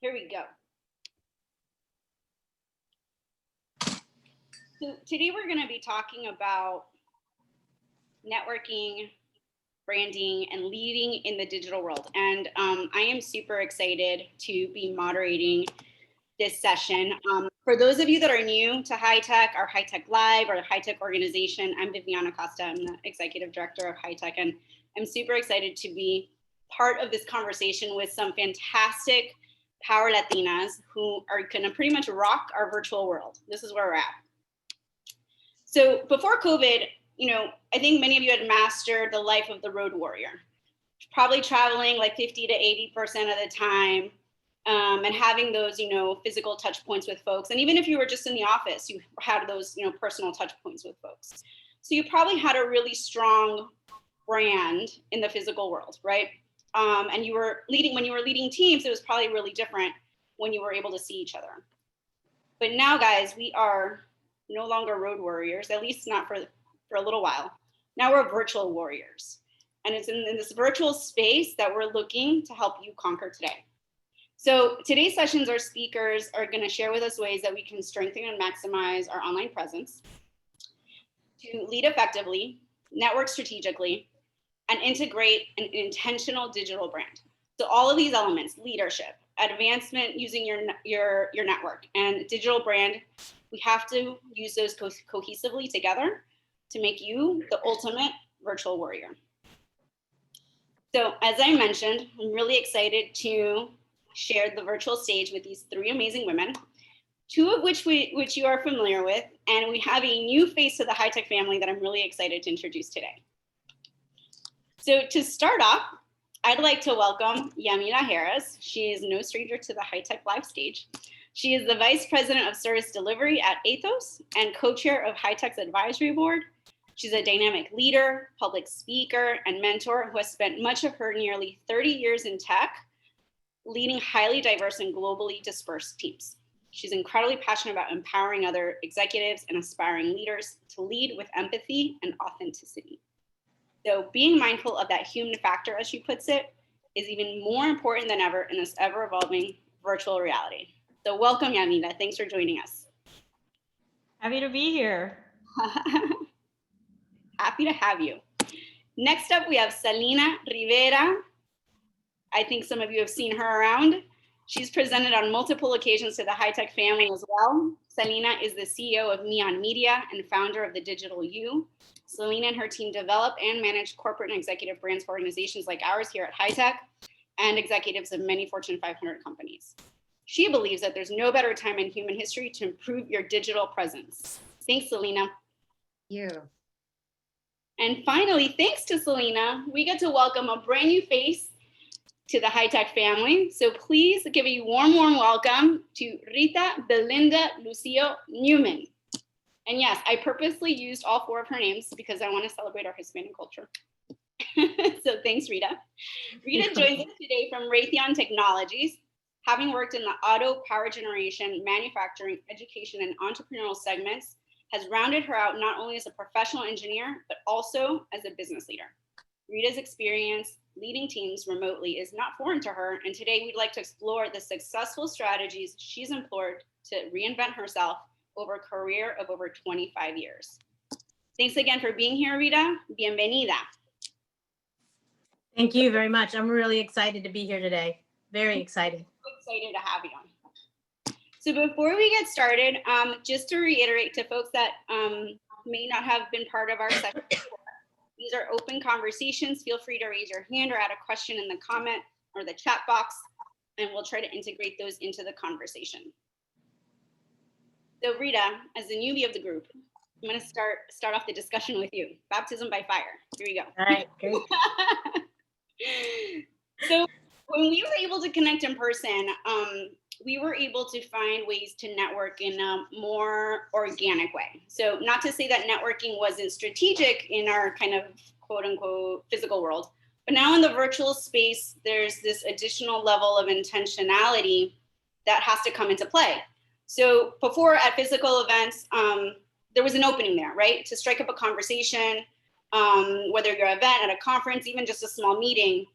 Here we go. So today we're going to be talking about networking, branding, and leading in the digital world. And I am super excited to be moderating this session. For those of you that are new to HITEC, our HITEC Live or the HITEC organization, I'm Viviana Costa. I'm the executive director of HITEC, and I'm super excited to be part of this conversation with some fantastic power Latinas who are gonna pretty much rock our virtual world. This is where we're at. So before COVID, I think many of you had mastered the life of the road warrior, probably traveling like 50 to 80% of the time, and having those, physical touch points with folks. And even if you were just in the office, you had those, personal touch points with folks. So you probably had a really strong brand in the physical world, right? And when you were leading teams, it was probably really different when you were able to see each other. But now, guys, we are no longer road warriors, at least not for a little while. Now we're virtual warriors. And it's in this virtual space that we're looking to help you conquer today. So today's sessions, our speakers are going to share with us ways that we can strengthen and maximize our online presence to lead effectively, network strategically, and integrate an intentional digital brand. So all of these elements, leadership, advancement using your network, and digital brand, we have to use those cohesively together to make you the ultimate virtual warrior. So as I mentioned, I'm really excited to share the virtual stage with these three amazing women, two of which you are familiar with, and we have a new face to the HITEC family that I'm really excited to introduce today. So to start off, I'd like to welcome Yamila Harris. She is no stranger to the HITEC Live stage. She is the Vice President of Service Delivery at Atos and co-chair of HITEC's advisory board. She's a dynamic leader, public speaker, and mentor who has spent much of her nearly 30 years in tech leading highly diverse and globally dispersed teams. She's incredibly passionate about empowering other executives and aspiring leaders to lead with empathy and authenticity. So being mindful of that human factor, as she puts it, is even more important than ever in this ever-evolving virtual reality. So welcome, Yamila. Thanks for joining us. Happy to be here. Happy to have you. Next up, we have Salina Rivera. I think some of you have seen her around. She's presented on multiple occasions to the HITEC family as well. Salina is the CEO of MIYAN Media and founder of the Digital U. Salina and her team develop and manage corporate and executive brands for organizations like ours here at HITEC and executives of many Fortune 500 companies. She believes that there's no better time in human history to improve your digital presence. Thanks, Salina. Thank you. And finally, thanks to Salina, we get to welcome a brand new face to the HITEC family. So please give a warm welcome to Rita, Belinda, Lucio, Newman. And yes, I purposely used all four of her names because I want to celebrate our Hispanic culture. So thanks, Rita. Rita joins us today from Raytheon Technologies, having worked in the auto, power generation, manufacturing, education, and entrepreneurial segments, has rounded her out not only as a professional engineer, but also as a business leader. Rita's experience leading teams remotely is not foreign to her, and today we'd like to explore the successful strategies she's employed to reinvent herself over a career of over 25 years. Thanks again for being here, Rita. Bienvenida. Thank you very much. I'm really excited to be here today. Very excited. Excited to have you on. So before we get started, just to reiterate to folks that may not have been part of our session before, these are open conversations. Feel free to raise your hand or add a question in the comment or the chat box, and we'll try to integrate those into the conversation. So Rita, as the newbie of the group, I'm going to start off the discussion with you. Baptism by fire. Here we go. All right, great. So when we were able to connect in person, we were able to find ways to network in a more organic way. So not to say that networking wasn't strategic in our kind of quote unquote physical world, but now in the virtual space, there's this additional level of intentionality that has to come into play. So before at physical events, there was an opening there, right? To strike up a conversation, whether you're at an event, at a conference, even just a small meeting,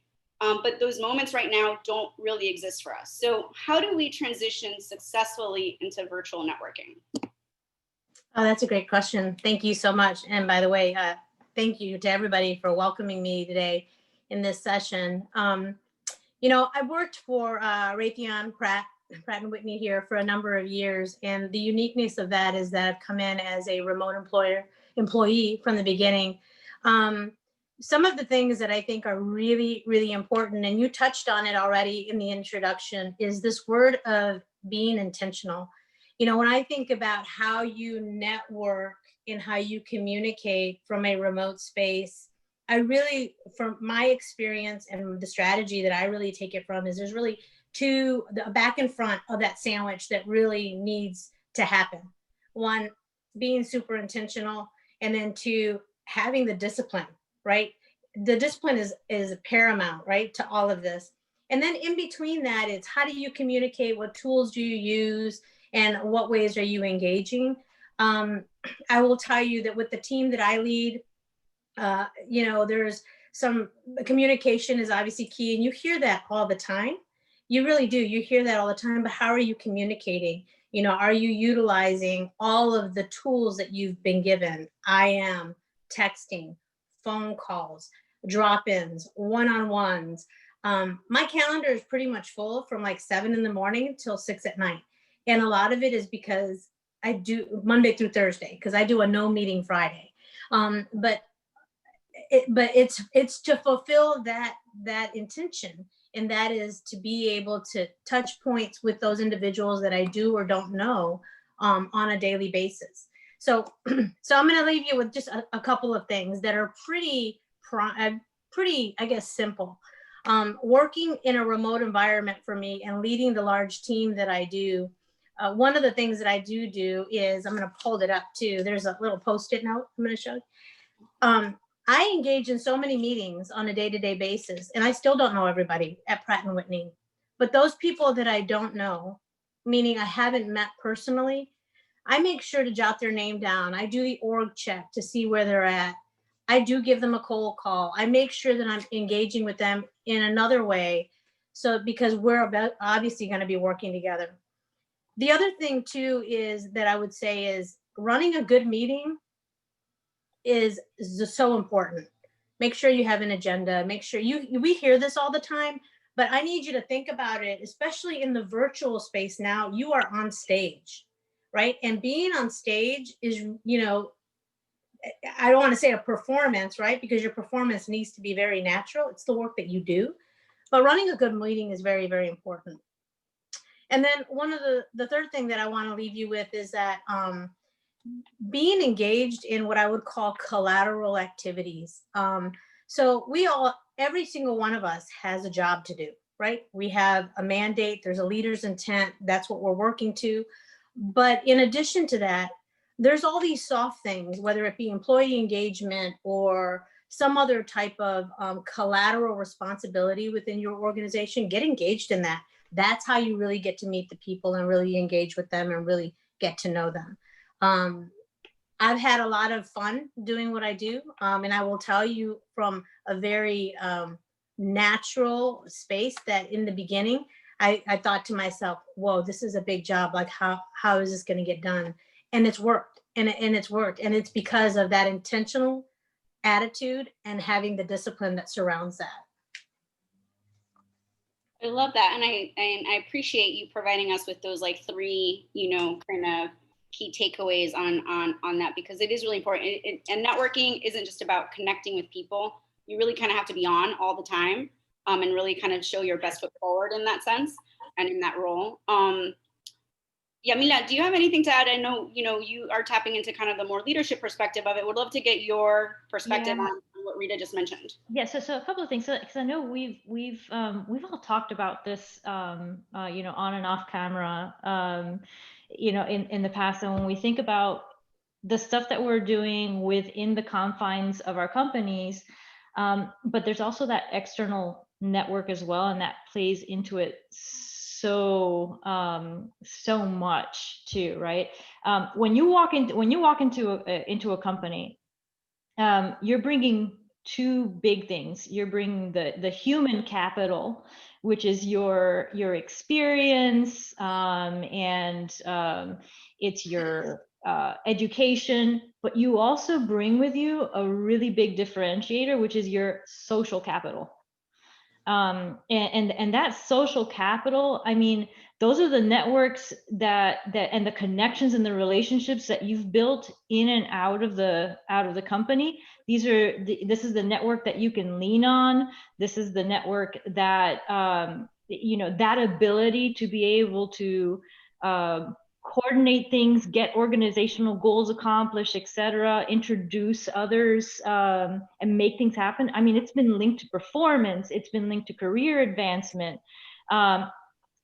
But those moments right now don't really exist for us. So how do we transition successfully into virtual networking? Oh, that's a great question. Thank you so much. And by the way, thank you to everybody for welcoming me today in this session. I worked for Raytheon, Pratt and Whitney here for a number of years. And the uniqueness of that is that I've come in as a remote employee from the beginning. Some of the things that I think are really, really important, and you touched on it already in the introduction, is this word of being intentional. When I think about how you network and how you communicate from a remote space, I really, from my experience and the strategy that I really take it from, is there's really the back and front of that sandwich that really needs to happen. One, being super intentional, and then two, having the discipline, right? The discipline is paramount, right, to all of this. And then in between that, it's how do you communicate? What tools do you use? And what ways are you engaging? I will tell you that with the team that I lead, there's some communication is obviously key, and you hear that all the time. You really do. You hear that all the time, but how are you communicating? Are you utilizing all of the tools that you've been given? IM, texting, phone calls, drop-ins, one-on-ones. My calendar is pretty much full from like 7 in the morning till 6 at night. And a lot of it is because I do Monday through Thursday, because I do a no meeting Friday. But it's to fulfill that intention, and that is to be able to touch points with those individuals that I do or don't know on a daily basis. So I'm going to leave you with just a couple of things that are pretty, I guess, simple. Working in a remote environment for me and leading the large team that I do, one of the things that I do is, I'm going to hold it up too. There's a little Post-it note I'm going to show you. I engage in so many meetings on a day-to-day basis, and I still don't know everybody at Pratt and Whitney. But those people that I don't know, meaning I haven't met personally, I make sure to jot their name down. I do the org check to see where they're at. I do give them a cold call. I make sure that I'm engaging with them in another way. So because we're obviously going to be working together. The other thing too is that I would say is running a good meeting is so important. Make sure you have an agenda. Make sure we hear this all the time, but I need you to think about it, especially in the virtual space now. You are on stage, right? And being on stage is, I don't want to say a performance, right? Because your performance needs to be very natural. It's the work that you do. But running a good meeting is very, very important. And then one of the third thing that I want to leave you with is that being engaged in what I would call collateral activities. So every single one of us has a job to do, right? We have a mandate, there's a leader's intent, that's what we're working to. But in addition to that, there's all these soft things, whether it be employee engagement or some other type of collateral responsibility within your organization. Get engaged in that. That's how you really get to meet the people and really engage with them and really get to know them. I've had a lot of fun doing what I do. And I will tell you from a very natural space that in the beginning, I thought to myself, whoa, this is a big job. Like how is this going to get done? And it's worked, and it's worked. And it's because of that intentional attitude and having the discipline that surrounds that. I love that. And I appreciate you providing us with those like three, kind of key takeaways on that, because it is really important. And networking isn't just about connecting with people. You really kind of have to be on all the time and really kind of show your best foot forward in that sense and in that role. Yamila, do you have anything to add? I know, you are tapping into kind of the more leadership perspective of it. Would love to get your perspective on what Rita just mentioned. Yeah, so a couple of things. Because I know we've all talked about this, on and off camera, in the past. And when we think about the stuff that we're doing within the confines of our companies, but there's also that external network as well, and that plays into it so much too, right? When you walk into a company, you're bringing two big things. You're bringing the human capital, which is your experience, and it's your education, but you also bring with you a really big differentiator, which is your social capital. And that social capital, I mean, those are the networks that and the connections and the relationships that you've built in and out of the company. This is the network that you can lean on. This is the network that that ability to be able to coordinate things, get organizational goals accomplished, etc., introduce others, and make things happen. I mean, it's been linked to performance, it's been linked to career advancement.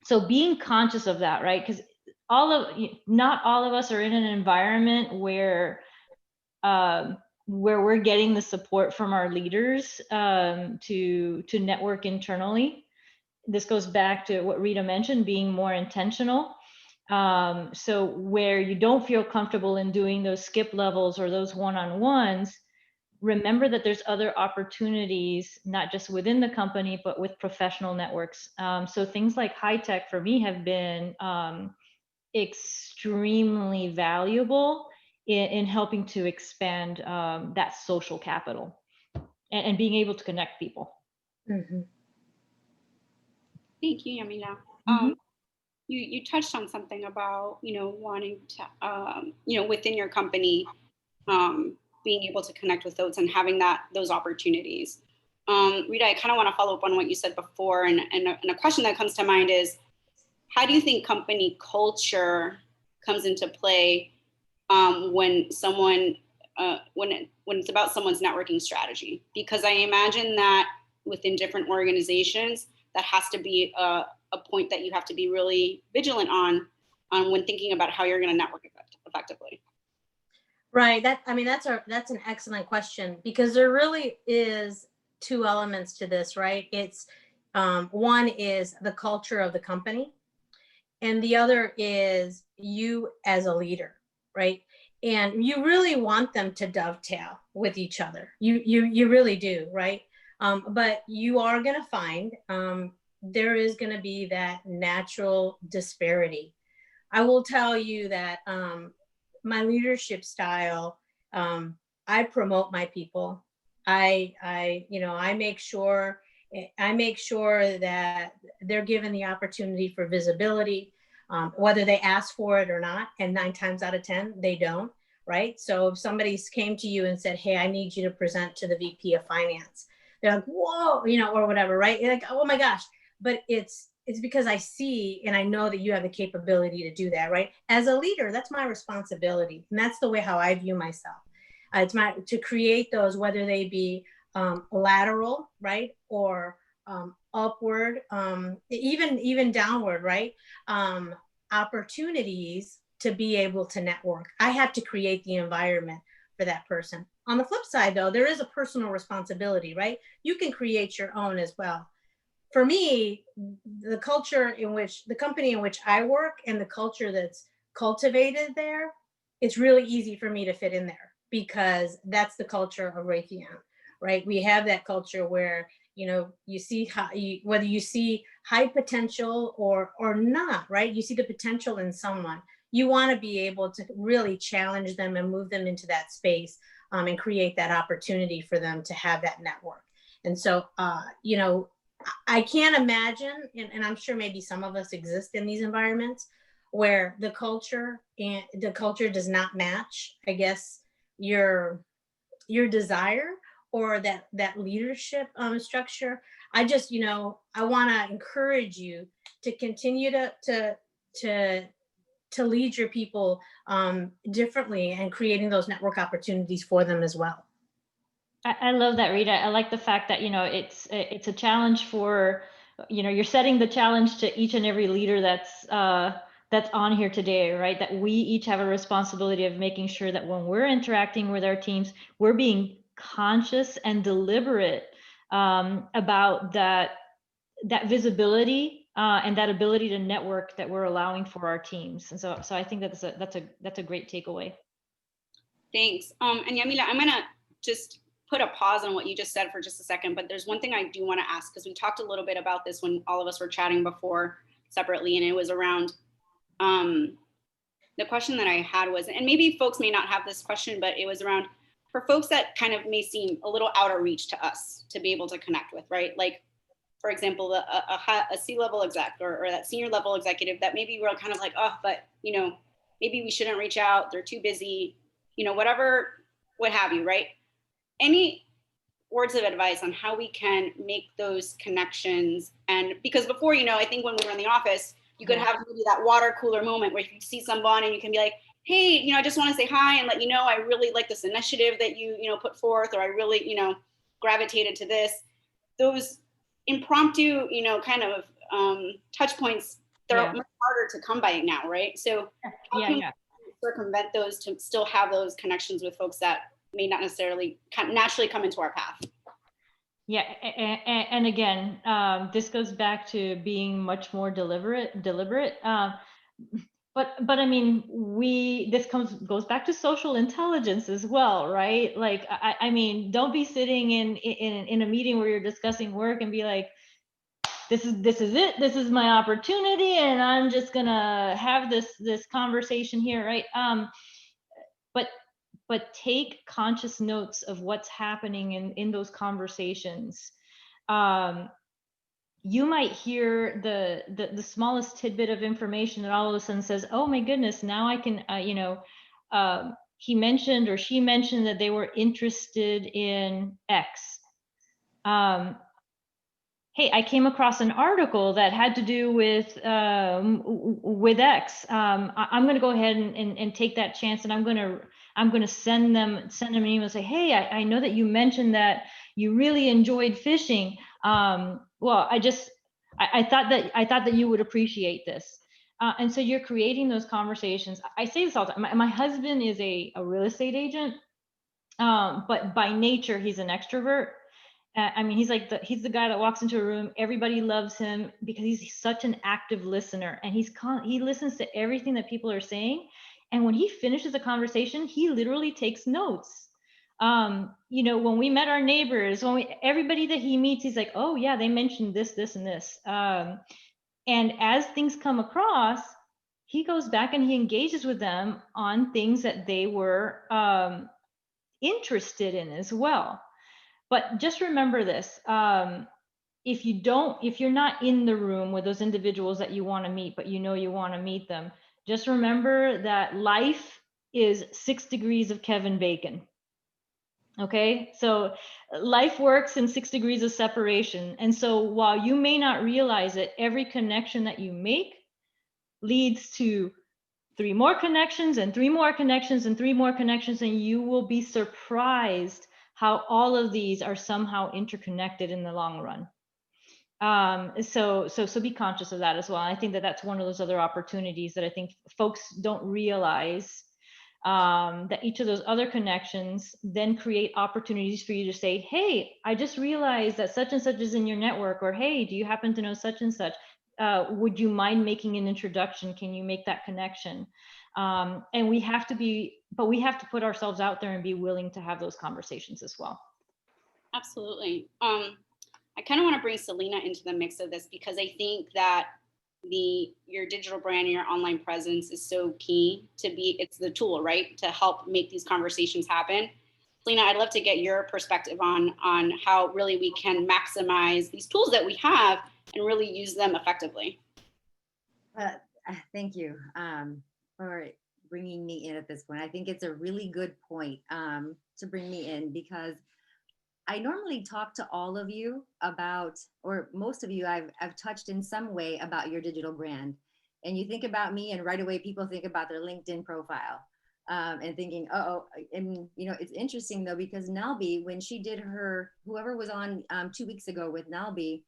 So being conscious of that, right? Because not all of us are in an environment where we're getting the support from our leaders to network internally. This goes back to what Rita mentioned, being more intentional. So where you don't feel comfortable in doing those skip levels or those one-on-ones, remember that there's other opportunities, not just within the company, but with professional networks. So things like HITEC for me have been extremely valuable in helping to expand that social capital and being able to connect people. Mm-hmm. Thank you, Yamila. Mm-hmm. You touched on something about, wanting to, within your company, being able to connect with those and having those opportunities. Rita, I kind of want to follow up on what you said before. And a question that comes to mind is, how do you think company culture comes into play when it's about someone's networking strategy? Because I imagine that within different organizations, that has to be a point that you have to be really vigilant on when thinking about how you're going to network effectively. Right. That's an excellent question, because there really is two elements to this, right? It's one is the culture of the company, and the other is you as a leader, right? And you really want them to dovetail with each other. You really do, right? But you are going to find there is going to be that natural disparity. I will tell you that my leadership style, I promote my people. I make sure that they're given the opportunity for visibility, whether they ask for it or not. And 9 times out of 10, they don't, right? So if somebody came to you and said, hey, I need you to present to the VP of finance, they're like, whoa, or whatever, right? You're like, oh my gosh. But it's because I see and I know that you have the capability to do that, right? As a leader, that's my responsibility. And that's the way how I view myself. It's to create those, whether they be lateral, right? Or upward, even downward, right? Opportunities to be able to network. I have to create the environment for that person. On the flip side, though, there is a personal responsibility, right? You can create your own as well. For me, the company in which I work and the culture that's cultivated there, it's really easy for me to fit in there, because that's the culture of Raytheon, right? We have that culture where, you see whether you see high potential or not, right? You see the potential in someone. You want to be able to really challenge them and move them into that space, and create that opportunity for them to have that network. And so, I can't imagine, and I'm sure maybe some of us exist in these environments where the culture does not match, I guess, your desire or that leadership structure. I just, I want to encourage you to continue to lead your people differently and creating those network opportunities for them as well. I love that, Rita. I like the fact that, it's a challenge for, you're setting the challenge to each and every leader that's on here today, right? That we each have a responsibility of making sure that when we're interacting with our teams, we're being conscious and deliberate about that visibility and that ability to network that we're allowing for our teams. And so I think that's a great takeaway. Thanks. And Yamila, I'm gonna just put a pause on what you just said for just a second, but there's one thing I do want to ask, because we talked a little bit about this when all of us were chatting before separately, and it was around the question that I had was, and maybe folks may not have this question, but it was around for folks that kind of may seem a little out of reach to us to be able to connect with, right? Like, for example, a C-level exec or that senior level executive that maybe we're kind of like, oh, but, maybe we shouldn't reach out. They're too busy, whatever, what have you, right? Any words of advice on how we can make those connections? And because before, I think when we were in the office, you could have maybe that water cooler moment where you see someone and you can be like, hey, I just want to say hi and let you know I really like this initiative that you put forth, or I really, gravitated to this. Those impromptu, kind of touch points, they're much harder to come by now, right? So how can we circumvent those to still have those connections with folks that may not necessarily naturally come into our path? Yeah, and again, this goes back to being much more deliberate. But I mean, this goes back to social intelligence as well, right? Like, I mean, don't be sitting in a meeting where you're discussing work and be like, this is it. This is my opportunity, and I'm just gonna have this conversation here, right? But take conscious notes of what's happening in those conversations. You might hear the smallest tidbit of information that all of a sudden says, oh my goodness, now I can, he mentioned or she mentioned that they were interested in X. Hey, I came across an article that had to do with X. I'm going to go ahead and take that chance, and I'm going to send them an email and say, hey, I know that you mentioned that you really enjoyed fishing. Well, I thought that you would appreciate this. And so you're creating those conversations. I say this all the time. My husband is a real estate agent, but by nature, he's an extrovert. I mean, he's the guy that walks into a room, everybody loves him because he's such an active listener, and he listens to everything that people are saying. And when he finishes a conversation, he literally takes notes. When we met our neighbors, everybody that he meets, he's like, oh yeah, they mentioned this, this, and this. And as things come across, he goes back and he engages with them on things that they were interested in as well. But just remember this, if you're not in the room with those individuals that you want to meet, but you want to meet them, just remember that life is 6 degrees of Kevin Bacon. Okay, so life works in 6 degrees of separation. And so while you may not realize it, every connection that you make leads to 3 more connections and 3 more connections and 3 more connections, and you will be surprised how all of these are somehow interconnected in the long run. So be conscious of that as well. I think that that's one of those other opportunities that I think folks don't realize, that each of those other connections then create opportunities for you to say, hey, I just realized that such and such is in your network, or hey, do you happen to know such and such? Would you mind making an introduction? Can you make that connection? And we have to put ourselves out there and be willing to have those conversations as well. Absolutely. I kind of want to bring Salina into the mix of this, because I think that your digital brand and your online presence is so key it's the tool, right, to help make these conversations happen. Salina, I'd love to get your perspective on how really we can maximize these tools that we have and really use them effectively. Thank you for bringing me in at this point. I think it's a really good point to bring me in, because I normally talk to all of you about, or most of you I've touched in some way about your digital brand. And you think about me and right away people think about their LinkedIn profile and thinking, and it's interesting though, because Nalby, when she did whoever was on 2 weeks ago with Nalby,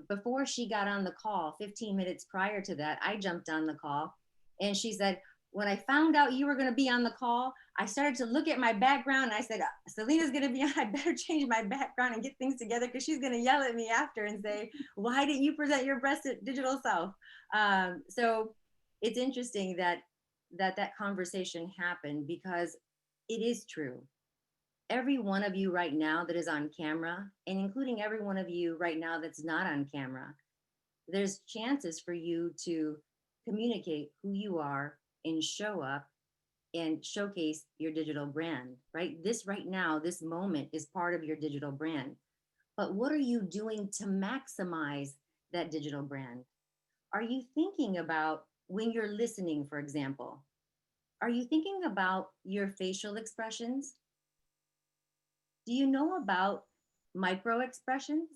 before she got on the call, 15 minutes prior to that, I jumped on the call and she said, when I found out you were going to be on the call, I started to look at my background and I said, Salina's going to be on, I better change my background and get things together, because she's going to yell at me after and say, why didn't you present your best digital self? So it's interesting that conversation happened, because it is true. every one of you right now that is on camera, and including every one of you right now that's not on camera, there's chances for you to communicate who you are and show up and showcase your digital brand, right? This right now, this moment is part of your digital brand. But what are you doing to maximize that digital brand? Are you thinking about when you're listening, for example? Are you thinking about your facial expressions? Do you know about micro expressions?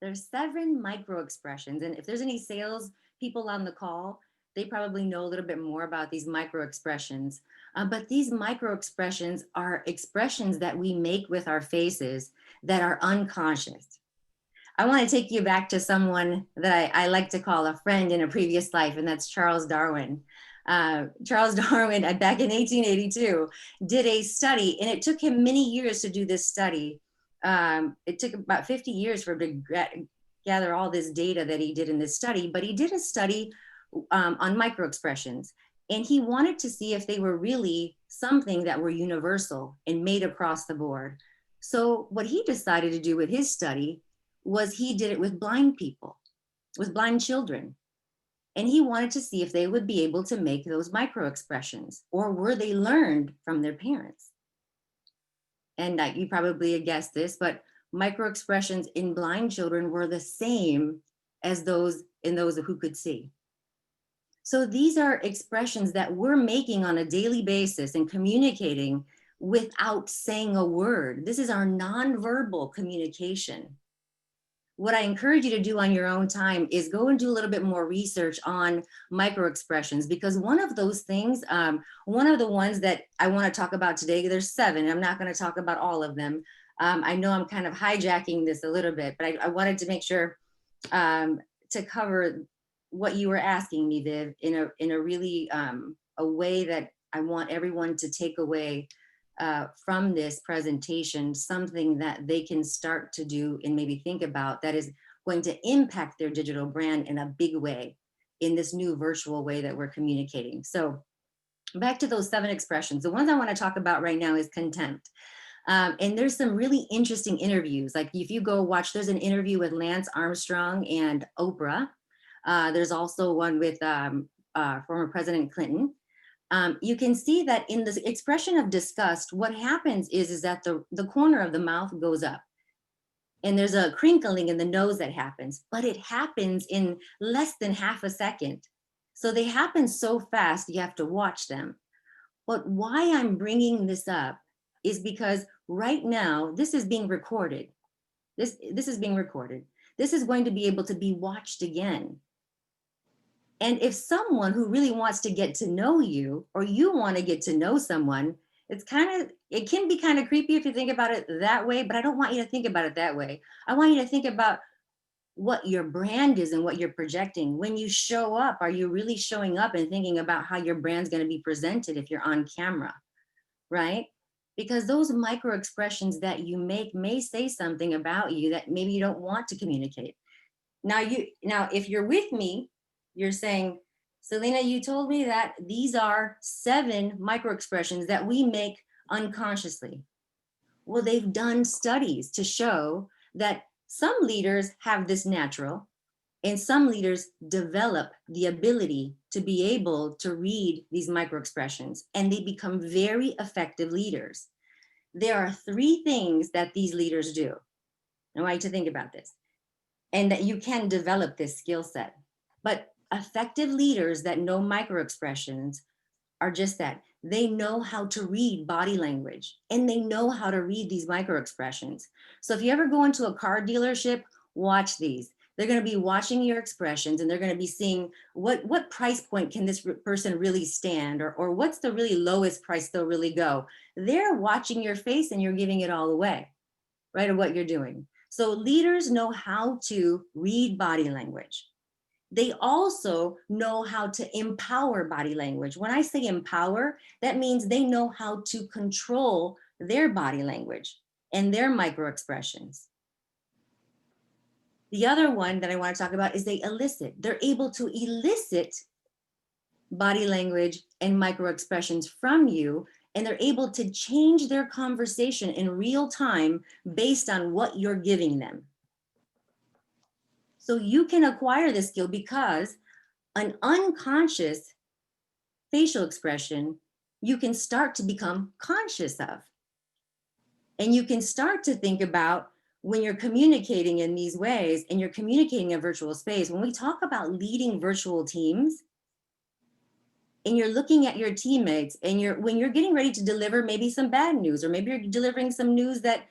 There's 7 micro expressions. And if there's any sales people on the call, they probably know a little bit more about these micro expressions. But these micro expressions are expressions that we make with our faces that are unconscious. I want to take you back to someone that I like to call a friend in a previous life, and that's Charles Darwin. Charles Darwin, back in 1882, did a study, and it took him many years to do this study. It took about 50 years for him to gather all this data that he did in this study, but he did a study on micro expressions, and he wanted to see if they were really something that were universal and made across the board. So what he decided to do with his study was he did it with blind people, with blind children. And he wanted to see if they would be able to make those micro expressions, or were they learned from their parents? And you probably guessed this, but micro expressions in blind children were the same as those in those who could see. So these are expressions that we're making on a daily basis and communicating without saying a word. This is our nonverbal communication. What I encourage you to do on your own time is go and do a little bit more research on micro expressions, because one of those things, one of the ones that I want to talk about today, there's 7, I'm not going to talk about all of them. I know I'm kind of hijacking this a little bit, but I wanted to make sure to cover what you were asking me, Viv, in a really a way that I want everyone to take away from this presentation, something that they can start to do and maybe think about that is going to impact their digital brand in a big way in this new virtual way that we're communicating. So back to those 7 expressions. The ones I want to talk about right now is contempt. And there's some really interesting interviews. Like if you go watch, there's an interview with Lance Armstrong and Oprah. There's also one with former President Clinton. You can see that in the expression of disgust, what happens is that the corner of the mouth goes up, and there's a crinkling in the nose that happens, but it happens in less than half a second. So they happen so fast, you have to watch them. But why I'm bringing this up is because right now, this is being recorded. This is being recorded. This is going to be able to be watched again. And if someone who really wants to get to know you, or you want to get to know someone, it can be kind of creepy if you think about it that way, but I don't want you to think about it that way. I want you to think about what your brand is and what you're projecting. When you show up, are you really showing up and thinking about how your brand's going to be presented if you're on camera, right? Because those micro expressions that you make may say something about you that maybe you don't want to communicate. Now, if you're with me, you're saying, Salina, you told me that these are 7 micro expressions that we make unconsciously. Well, they've done studies to show that some leaders have this natural, and some leaders develop the ability to be able to read these micro expressions, and they become very effective leaders. There are 3 things that these leaders do. I want you to think about this, and that you can develop this skill set. But effective leaders that know micro expressions are just that. They know how to read body language, and they know how to read these micro expressions. So if you ever go into a car dealership, watch these. They're going to be watching your expressions, and they're going to be seeing what price point can this person really stand, or what's the really lowest price they'll really go. They're watching your face, and you're giving it all away, right, of what you're doing. So leaders know how to read body language. They also know how to empower body language. When I say empower, that means they know how to control their body language and their micro expressions. The other one that I want to talk about is they elicit. They're able to elicit body language and micro expressions from you and they're able to change their conversation in real time based on what you're giving them. So you can acquire this skill because an unconscious facial expression, you can start to become conscious of. And you can start to think about when you're communicating in these ways and you're communicating in a virtual space. When we talk about leading virtual teams, and you're looking at your teammates and when you're getting ready to deliver maybe some bad news, or maybe you're delivering some news that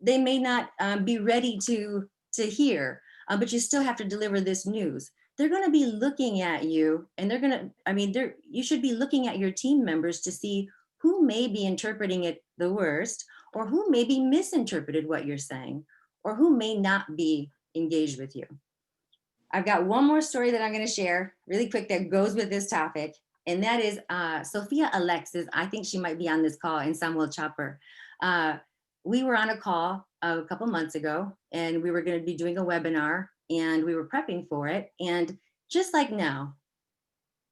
they may not be ready to hear, but you still have to deliver this news. They're going to be looking at you, and you should be looking at your team members to see who may be interpreting it the worst, or who may be misinterpreted what you're saying, or who may not be engaged with you. I've got one more story that I'm going to share really quick that goes with this topic. And that is Sophia Alexis. I think she might be on this call, and Samuel Chopper. We were on a call a couple months ago, and we were going to be doing a webinar, and we were prepping for it. And just like now,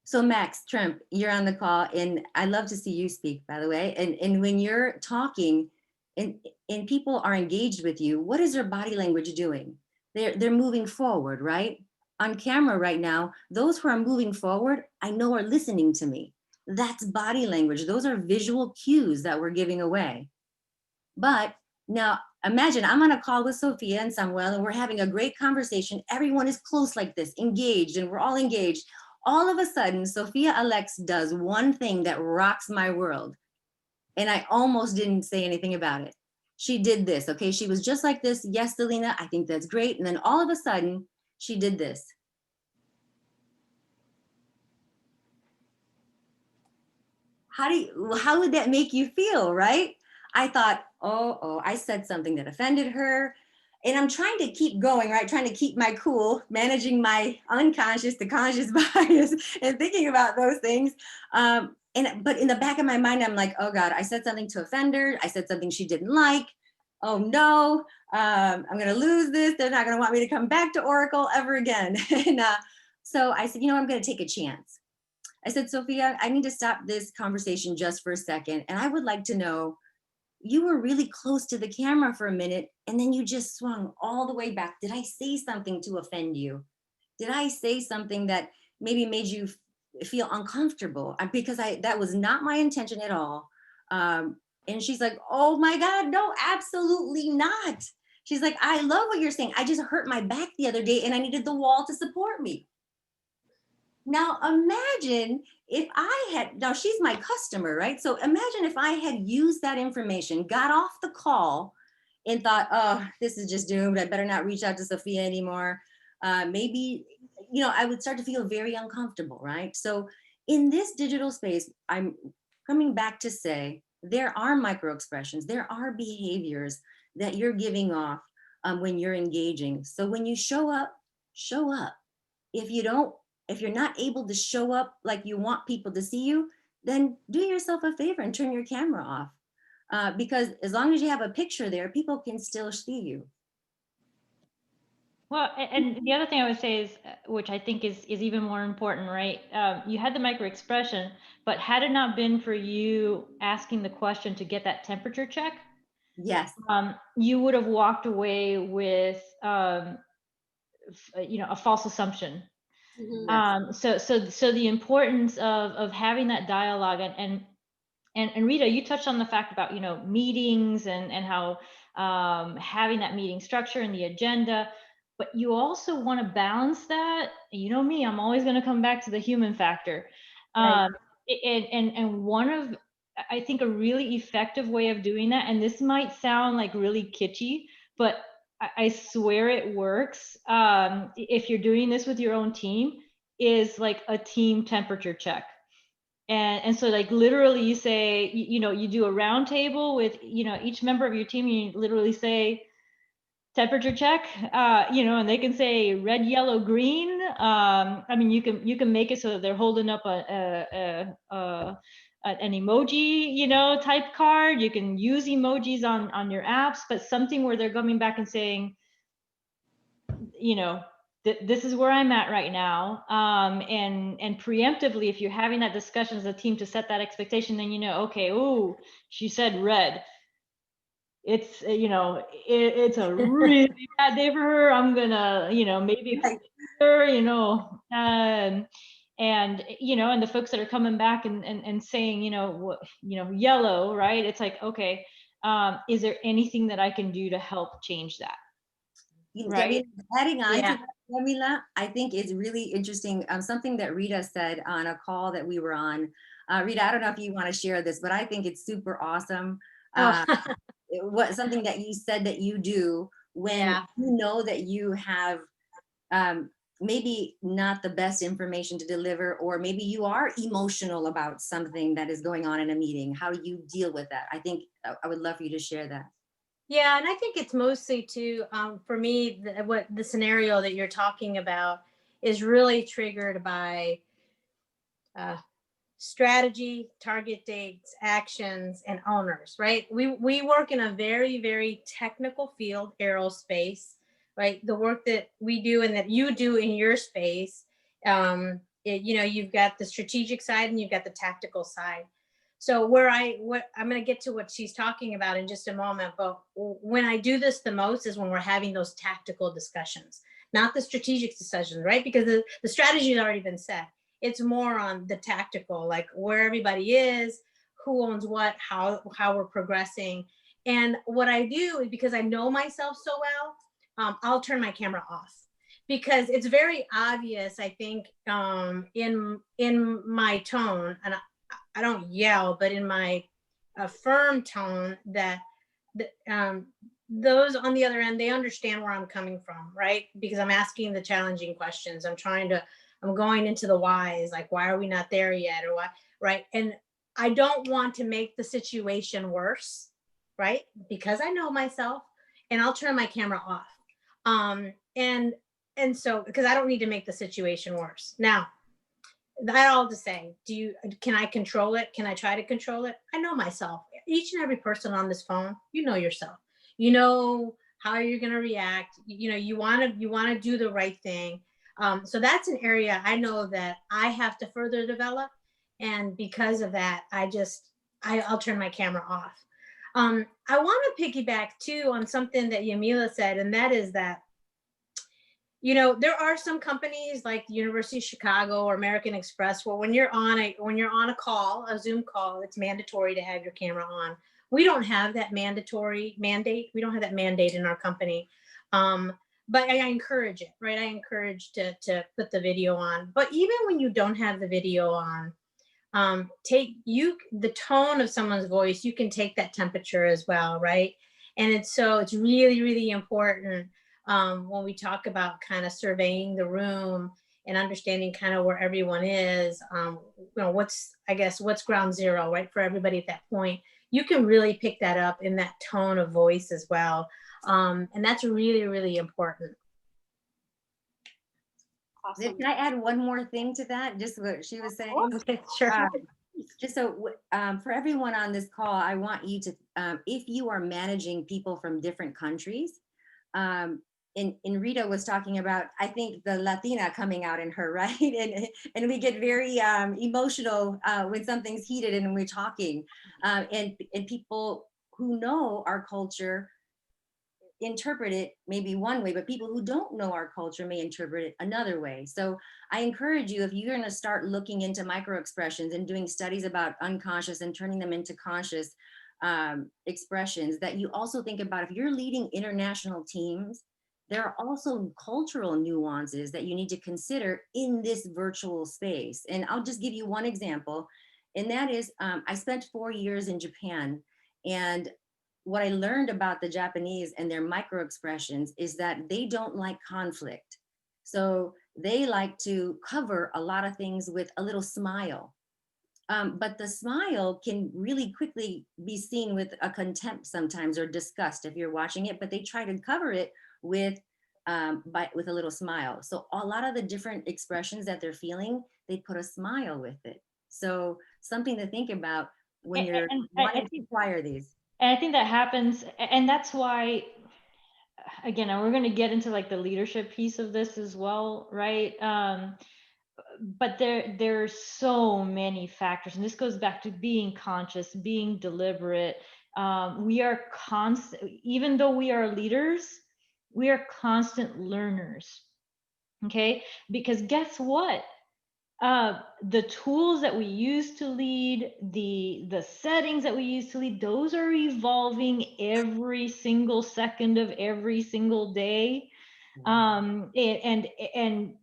so Max Trump, you're on the call, and I love to see you speak, by the way. And when you're talking and people are engaged with you, what is their body language doing? They're moving forward, right? On camera right now, those who are moving forward, I know are listening to me. That's body language. Those are visual cues that we're giving away. But now imagine I'm on a call with Sophia and Samuel, and we're having a great conversation. Everyone is close like this, engaged, and we're all engaged. All of a sudden, Sophia Alex does one thing that rocks my world. And I almost didn't say anything about it. She did this, okay? She was just like this. Yes, Salina, I think that's great. And then all of a sudden, she did this. How would that make you feel, right? I thought, oh, I said something that offended her. And I'm trying to keep going, right? Trying to keep my cool, managing my unconscious to conscious bias and thinking about those things. But in the back of my mind, I'm like, oh God, I said something to offend her. I said something she didn't like. Oh no, I'm gonna lose this. They're not gonna want me to come back to Oracle ever again. And so I said, I'm gonna take a chance. I said, Sophia, I need to stop this conversation just for a second. And I would like to know, you were really close to the camera for a minute, and then you just swung all the way back. Did I say something to offend you? Did I say something that maybe made you feel uncomfortable? Because that was not my intention at all. And she's like, oh my God, no, absolutely not. She's like, I love what you're saying. I just hurt my back the other day and I needed the wall to support me. Now imagine if now she's my customer, right? So imagine if I had used that information, got off the call and thought, oh, this is just doomed. I better not reach out to Sophia anymore. Maybe, I would start to feel very uncomfortable, right? So in this digital space, I'm coming back to say, there are micro expressions, there are behaviors that you're giving off when you're engaging. So when you show up, show up. If you're not able to show up like you want people to see you, then do yourself a favor and turn your camera off. Because as long as you have a picture there, people can still see you. Well, and the other thing I would say is, which I think is even more important, right? You had the micro expression, but had it not been for you asking the question to get that temperature check, yes, you would have walked away with, a false assumption. Mhm. Yes. So the importance of having that dialogue, and Rita, you touched on the fact about meetings and how having that meeting structure and the agenda. But you also want to balance that. You know me, I'm always going to come back to the human factor. Right. And one of, I think, a really effective way of doing that, and this might sound like really kitschy, but I swear it works. If you're doing this with your own team, is like a team temperature check. And so like literally you say, you do a round table with, each member of your team, you literally say, temperature check, and they can say red, yellow, green. You can make it so that they're holding up an emoji, type card. You can use emojis on your apps, but something where they're coming back and saying, this is where I'm at right now. And preemptively, if you're having that discussion as a team to set that expectation, then okay, ooh, she said red. It's it's a really bad day for her. I'm gonna maybe her and and the folks that are coming back and saying yellow, right? It's like, okay, is there anything that I can do to help change that? Right. Adding on Yeah. to that, Yamila, I think is really interesting. Something that Rita said on a call that we were on. Rita, I don't know if you want to share this, but I think it's super awesome. Something that you said that you do when Yeah. you know that you have maybe not the best information to deliver, or maybe you are emotional about something that is going on in a meeting. How do you deal with that? I think I would love for you to share that. Yeah, and I think it's mostly for me, what the scenario that you're talking about is really triggered by uh, strategy, target dates, actions, and owners, right? We work in a very, very technical field, aerospace, right? The work that we do and that you do in your space, you've got the strategic side and you've got the tactical side. So I'm going to get to what she's talking about in just a moment, but when I do this the most is when we're having those tactical discussions, not the strategic discussions, right? Because the strategy has already been set. It's more on the tactical, like where everybody is, who owns what, how we're progressing. And what I do is, because I know myself so well, I'll turn my camera off, because it's very obvious, I think, in my tone, and I don't yell, but in my firm tone, that those on the other end, they understand where I'm coming from, right? Because I'm asking the challenging questions. I'm going into the whys, like, why are we not there yet? Or why, right? And I don't want to make the situation worse, right? Because I know myself, and I'll turn my camera off. And so, because I don't need to make the situation worse. Now, that all to say, can I control it? Can I try to control it? I know myself. Each and every person on this phone, you know yourself. You know how you're going to react. You want to do the right thing. So that's an area I know that I have to further develop. And because of that, I'll turn my camera off. I want to piggyback too on something that Yamila said, and that is that, there are some companies like the University of Chicago or American Express where when you're on a call, a Zoom call, it's mandatory to have your camera on. We don't have that mandatory mandate. We don't have that mandate in our company. But I encourage it, right? I encourage to put the video on. But even when you don't have the video on, the tone of someone's voice, you can take that temperature as well, right? And it's really, really important when we talk about kind of surveying the room and understanding kind of where everyone is, what's ground zero, right? For everybody at that point, you can really pick that up in that tone of voice as well. And that's really, really important. Awesome. Can I add one more thing to that? Just what she was saying. Okay, sure. Just so for everyone on this call, I want you to, if you are managing people from different countries, and Rita was talking about, I think, the Latina coming out in her, right? And we get very emotional when something's heated and we're talking, and people who know our culture interpret it maybe one way, but people who don't know our culture may interpret it another way. So I encourage you, if you're going to start looking into micro expressions and doing studies about unconscious and turning them into conscious expressions, that you also think about, if you're leading international teams, there are also cultural nuances that you need to consider in this virtual space. And I'll just give you one example, and that is, I spent 4 years in Japan, and what I learned about the Japanese and their micro expressions is that they don't like conflict. So they like to cover a lot of things with a little smile. But the smile can really quickly be seen with a contempt sometimes, or disgust if you're watching it, but they try to cover it with a little smile. So a lot of the different expressions that they're feeling, they put a smile with it. So something to think about when you're wanting to acquire these. And I think that happens, and that's why again, and we're going to get into like the leadership piece of this as well, right? But there's so many factors, and this goes back to being conscious, being deliberate. We are constant, even though we are leaders, we are constant learners. Okay, because guess what? The tools that we use to lead, the settings that we use to lead, those are evolving every single second of every single day. And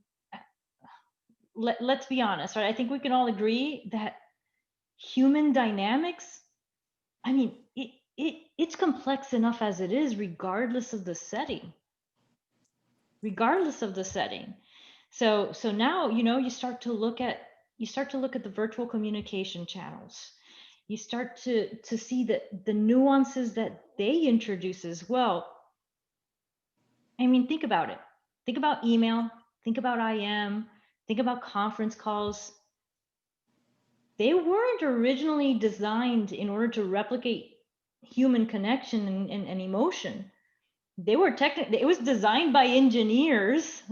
let's be honest, right? I think we can all agree that human dynamics, I mean, it's complex enough as it is, regardless of the setting. Regardless of the setting. So now, you start to look at the virtual communication channels. You start to see the nuances that they introduce as well. I mean, think about it. Think about email, think about IM, think about conference calls. They weren't originally designed in order to replicate human connection and emotion. They were it was designed by engineers,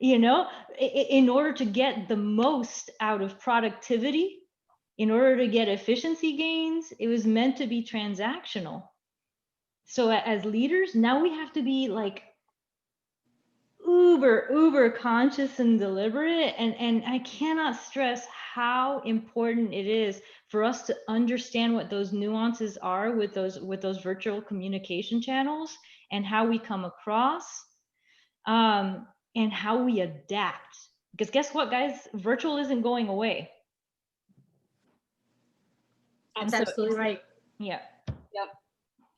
in order to get the most out of productivity, in order to get efficiency gains. It was meant to be transactional. So as leaders, now we have to be like uber conscious and deliberate. And I cannot stress how important it is for us to understand what those nuances are with those virtual communication channels, and how we come across, and how we adapt. Because guess what, guys? Virtual isn't going away. That's absolutely right. Yeah. Yep.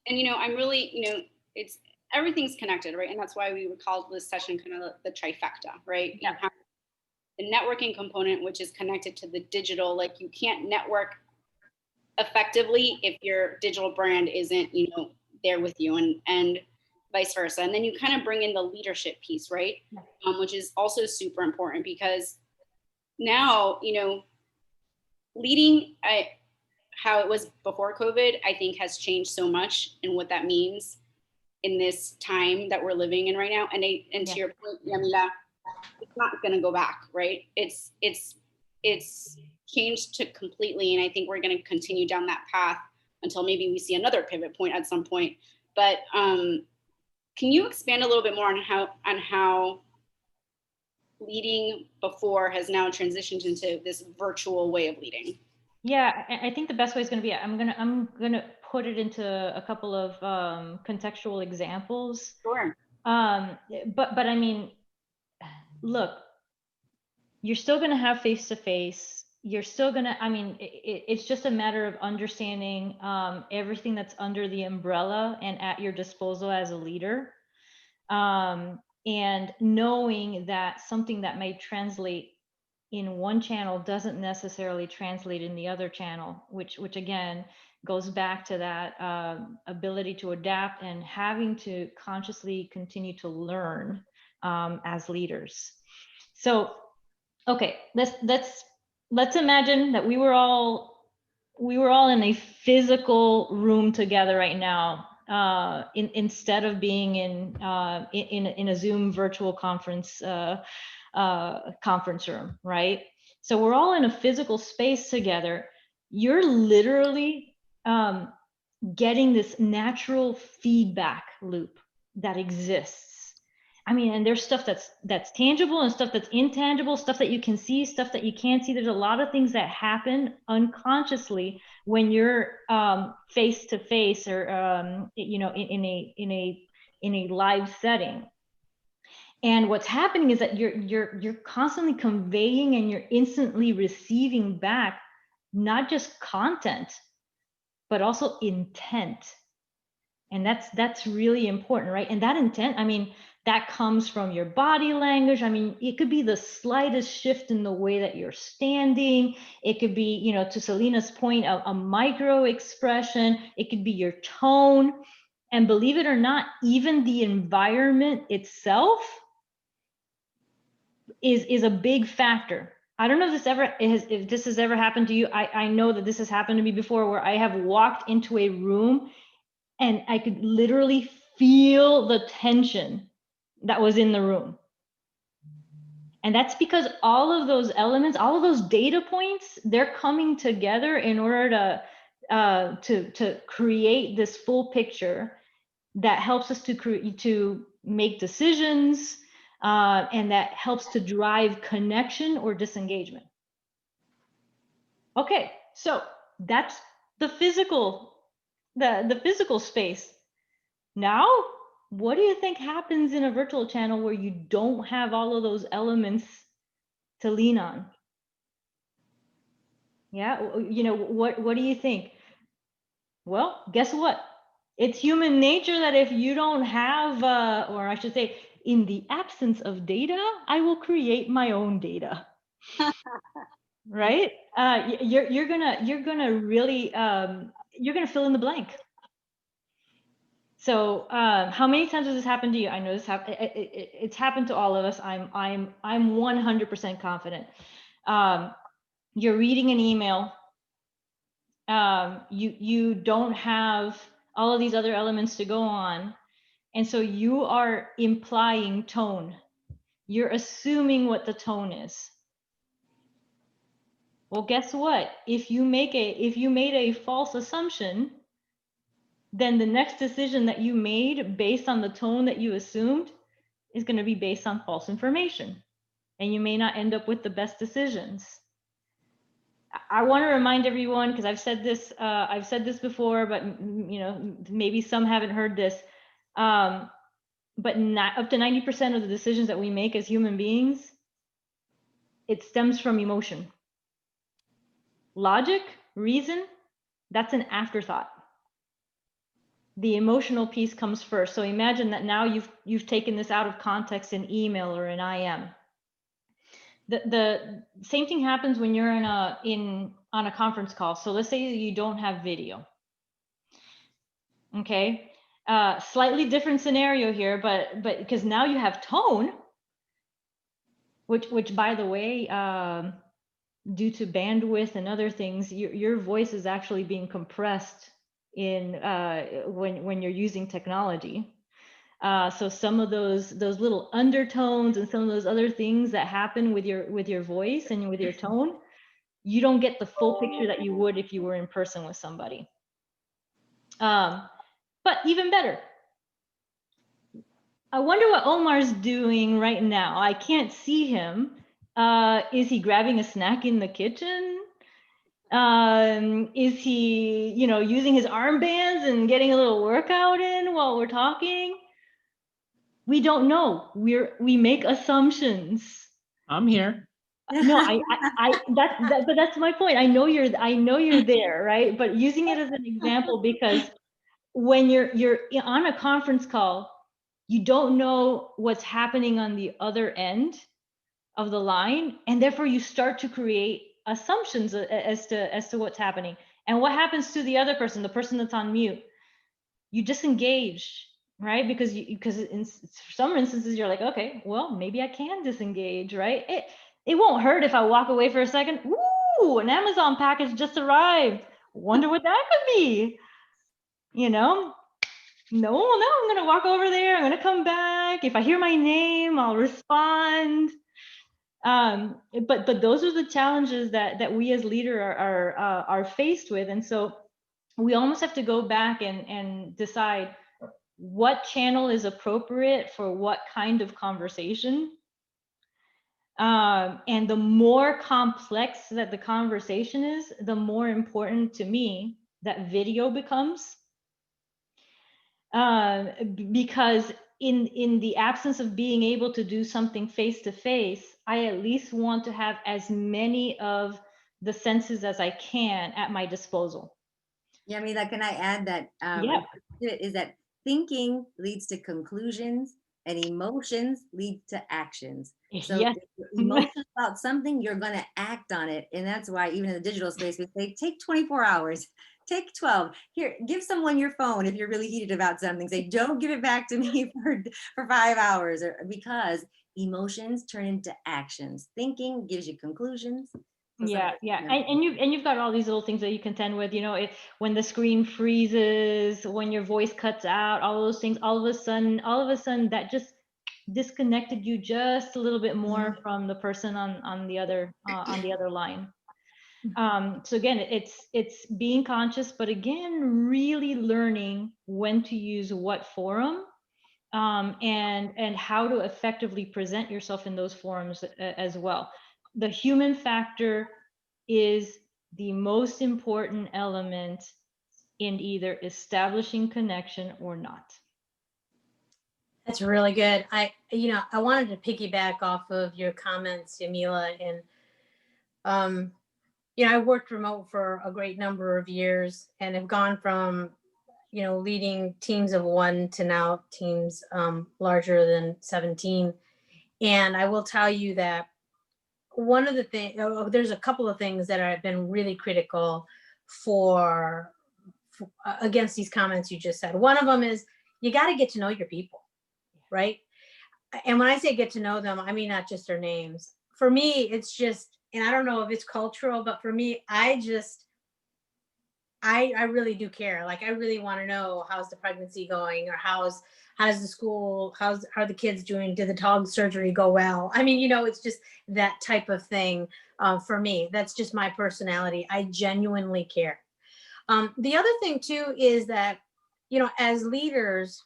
And I'm really, it's everything's connected, right? And that's why we would call this session kind of the trifecta, right? Yeah. You have the networking component, which is connected to the digital. Like, you can't network effectively if your digital brand isn't, there with you, and vice versa. And then you kind of bring in the leadership piece, right? Which is also super important, because now, leading, how it was before COVID, I think has changed so much in what that means in this time that we're living in right now. And to your point, Yamila, it's not going to go back, right? It's changed to completely, and I think we're going to continue down that path until maybe we see another pivot point at some point. But can you expand a little bit more on how leading before has now transitioned into this virtual way of leading? Yeah, I think the best way is going to be, I'm gonna put it into a couple of contextual examples. Sure. But I mean, look, you're still going to have face-to-face. You're still going to, I mean, it's just a matter of understanding everything that's under the umbrella and at your disposal as a leader. And knowing that something that may translate in one channel doesn't necessarily translate in the other channel, which again goes back to that ability to adapt and having to consciously continue to learn as leaders. So, okay, let's imagine that we were all in a physical room together right now, instead of being in a Zoom virtual conference room, right? So we're all in a physical space together. You're literally getting this natural feedback loop that exists. I mean, and there's stuff that's tangible and stuff that's intangible, stuff that you can see, stuff that you can't see. There's a lot of things that happen unconsciously when you're face to face, or in a live setting. And what's happening is that you're constantly conveying and you're instantly receiving back not just content, but also intent. And that's really important, right? And that intent, I mean, that comes from your body language. I mean, it could be the slightest shift in the way that you're standing. It could be, to Salina's point, a micro expression. It could be your tone. And believe it or not, even the environment itself is a big factor. I don't know if this has ever happened to you. I know that this has happened to me before, where I have walked into a room and I could literally feel the tension that was in the room. And that's because all of those elements, all of those data points, they're coming together in order to create this full picture that helps us to make decisions, and that helps to drive connection or disengagement. Okay, so that's the physical space. Now, what do you think happens in a virtual channel where you don't have all of those elements to lean on? Yeah, you know, what do you think? Well, guess what? It's human nature that if you don't have, or I should say, in the absence of data, I will create my own data. Right? You're gonna really you're gonna fill in the blank. So how many times has this happened to you? I know this it's happened to all of us. I'm 100% confident. You're reading an email. You don't have all of these other elements to go on, and so you are implying tone. You're assuming what the tone is. Well, guess what? If you made a false assumption, then the next decision that you made based on the tone that you assumed is going to be based on false information, and you may not end up with the best decisions. I want to remind everyone, because I've said this before, but you know, maybe some haven't heard this. But not up to 90% of the decisions that we make as human beings, it stems from emotion. Logic, reason, that's an afterthought. The emotional piece comes first. So imagine that now you've taken this out of context in email or in IM. The same thing happens when you're on a conference call. So let's say you don't have video. Okay, slightly different scenario here, but because now you have tone, which by the way, due to bandwidth and other things, your voice is actually being compressed in when you're using technology. So some of those little undertones and some of those other things that happen with your voice and with your tone, you don't get the full picture that you would if you were in person with somebody. But even better, I wonder what Omar's doing right now. I can't see him. Is he grabbing a snack in the kitchen? Is he, you know, using his armbands and getting a little workout in while we're talking? We don't know. We make assumptions. I'm here. No, but that's my point. I know you're there, right? But using it as an example, because when you're on a conference call, you don't know what's happening on the other end of the line, and therefore you start to create assumptions as to what's happening. And what happens to the other person, the person that's on mute? You disengage, right? Because in some instances you're like, okay, well, maybe I can disengage, right? It won't hurt if I walk away for a second. Ooh, an Amazon package just arrived. Wonder what that could be. You know, no, I'm gonna walk over there. I'm gonna come back. If I hear my name, I'll respond. But those are the challenges that we as leaders are faced with, and so we almost have to go back and decide what channel is appropriate for what kind of conversation. And the more complex that the conversation is, the more important to me that video becomes. Because in the absence of being able to do something face to face, I at least want to have as many of the senses as I can at my disposal. Yamila, can I add that Yeah. is that thinking leads to conclusions and emotions lead to actions. So Yes. if you're emotional about something, you're going to act on it. And that's why even in the digital space, we say, take 24 hours, take 12. Here, give someone your phone if you're really heated about something. Say, don't give it back to me for 5 hours, because emotions turn into actions. Thinking gives you conclusions. Yeah. And you've got all these little things that you contend with, you know, when the screen freezes, when your voice cuts out, all those things, all of a sudden that just disconnected you just a little bit more from the person on the other line. So again, it's being conscious, but again, really learning when to use what forum, and how to effectively present yourself in those forums as well. The human factor is the most important element in either establishing connection or not. That's really good. I wanted to piggyback off of your comments, Yamila, and I worked remote for a great number of years and have gone from, leading teams of 1 to now teams larger than 17. And I will tell you that one of the things, there's a couple of things that have been really critical for against these comments you just said. One of them is you got to get to know your people, right? And when I say get to know them, I mean not just their names. For me, it's just, and I don't know if it's cultural, but for me, I really do care. Like, I really want to know, how's the pregnancy going, or how's the school, how are the kids doing? Did the dog surgery go well? I mean, it's just that type of thing. For me, that's just my personality. I genuinely care. The other thing too is that, as leaders,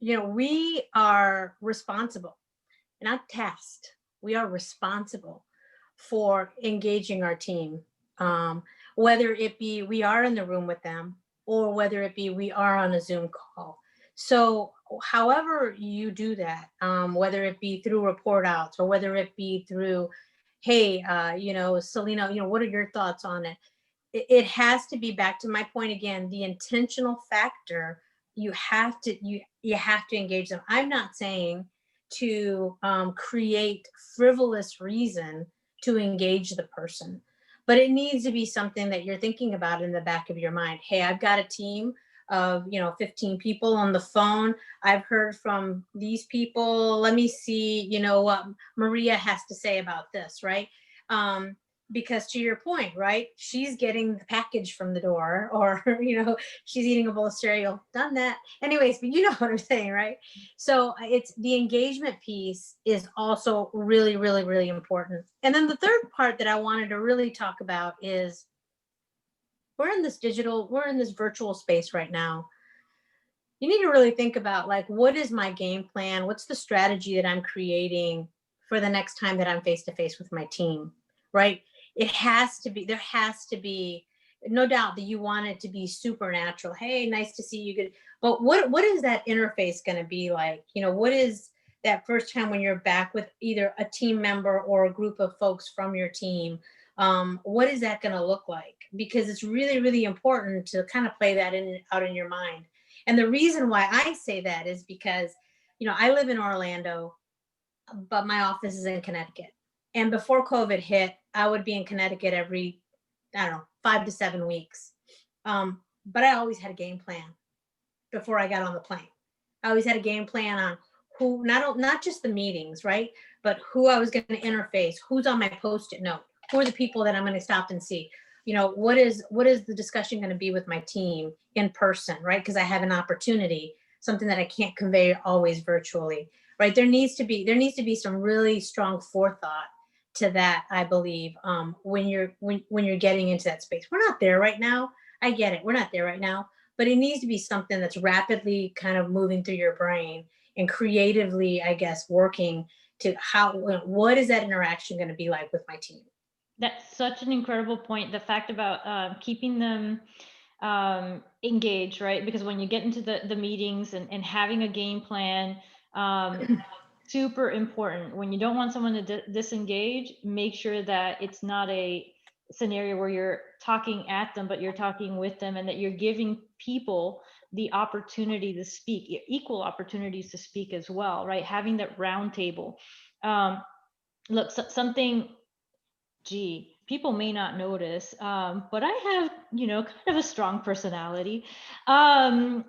we are responsible, not tasked. We are responsible for engaging our team. Whether it be we are in the room with them, or whether it be we are on a Zoom call. So however you do that, whether it be through report outs, or whether it be through, hey, Salina, what are your thoughts on it? It has to be, back to my point again, the intentional factor. You have to engage them. I'm not saying to create frivolous reason to engage the person, but it needs to be something that you're thinking about in the back of your mind. Hey, I've got a team of 15 people on the phone. I've heard from these people. Let me see what Maria has to say about this, right? Because to your point, right, she's getting the package from the door, or she's eating a bowl of cereal. Done that anyways, but you know what I'm saying, right? So it's the engagement piece is also really, really, really important. And then the third part that I wanted to really talk about is we're in this virtual space right now. You need to really think about, like, what is my game plan? What's the strategy that I'm creating for the next time that I'm face to face with my team, right? There has to be, no doubt that you want it to be supernatural. Hey, nice to see you. Good. But what is that interface going to be like? What is that first time when you're back with either a team member or a group of folks from your team? What is that going to look like? Because it's really, really important to kind of play that out in your mind. And the reason why I say that is because, I live in Orlando, but my office is in Connecticut. And before COVID hit, I would be in Connecticut every, 5 to 7 weeks. But I always had a game plan before I got on the plane. I always had a game plan on who, not just the meetings, right? But who I was going to interface, who's on my Post-it note, who are the people that I'm going to stop and see. What is the discussion going to be with my team in person, right? Because I have an opportunity, something that I can't convey always virtually, right? There needs to be some really strong forethought to that, I believe, when you're getting into that space. We're not there right now. I get it. We're not there right now, but it needs to be something that's rapidly kind of moving through your brain and creatively, I guess, working to what is that interaction going to be like with my team? That's such an incredible point. The fact about keeping them engaged, right? Because when you get into the meetings and having a game plan, super important. When you don't want someone to disengage, make sure that it's not a scenario where you're talking at them, but you're talking with them, and that you're giving people the opportunity to speak, equal opportunities to speak as well, right? Having that round table. Look, something, people may not notice, but I have, kind of a strong personality, but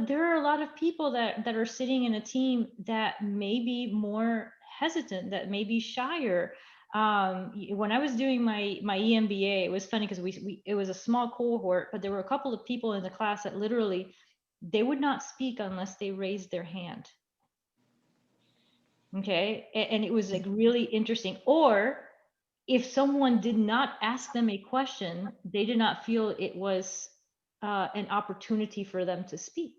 there are a lot of people that are sitting in a team that may be more hesitant, that may be shyer. When I was doing my EMBA, it was funny because it was a small cohort, but there were a couple of people in the class that literally, they would not speak unless they raised their hand. Okay. And it was like really interesting. Or if someone did not ask them a question, they did not feel it was an opportunity for them to speak.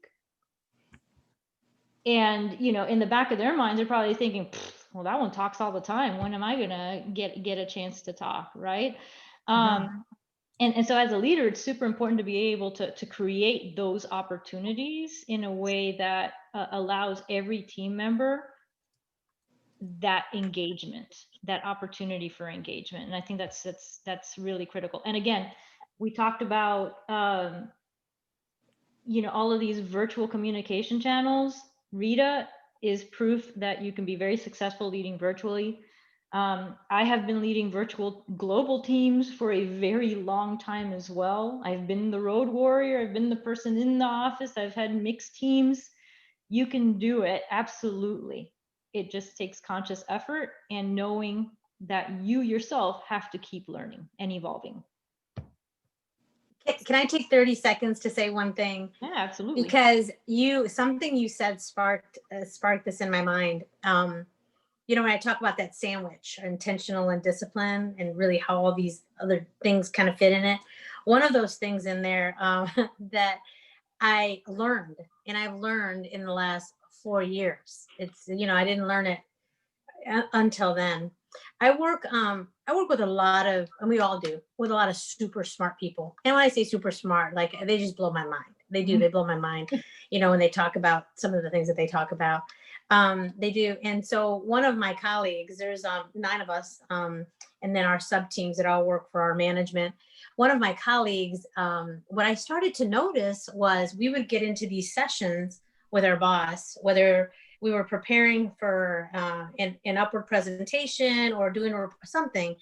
And, you know, in the back of their minds, they're probably thinking, well, that one talks all the time. When am I going to get a chance to talk? Right. And so as a leader, it's super important to be able to create those opportunities in a way that allows every team member that engagement, that opportunity for engagement. And I think that's really critical. And again, we talked about, you know, all of these virtual communication channels. Rita is proof that you can be very successful leading virtually. I have been leading virtual global teams for a very long time as well. I've been the road warrior. I've been the person in the office. I've had mixed teams. You can do it, absolutely. It just takes conscious effort and knowing that you yourself have to keep learning and evolving. Can I take 30 seconds to say one thing? Yeah, absolutely. Because something you said sparked this in my mind. You know, when I talk about that sandwich, intentional and discipline, and really how all these other things kind of fit in it, one of those things in there that I learned, and I've learned in the last 4 years. It's, you know, I didn't learn it until then. I work with a lot of, and we all do, with a lot of super smart people. And when I say super smart, like they just blow my mind. They do, they blow my mind, you know, when they talk about some of the things that they talk about. They do. And so one of my colleagues, there's 9 of us, and then our sub teams that all work for our management. One of my colleagues, what I started to notice was we would get into these sessions with our boss, whether we were preparing for an upward presentation or doing something,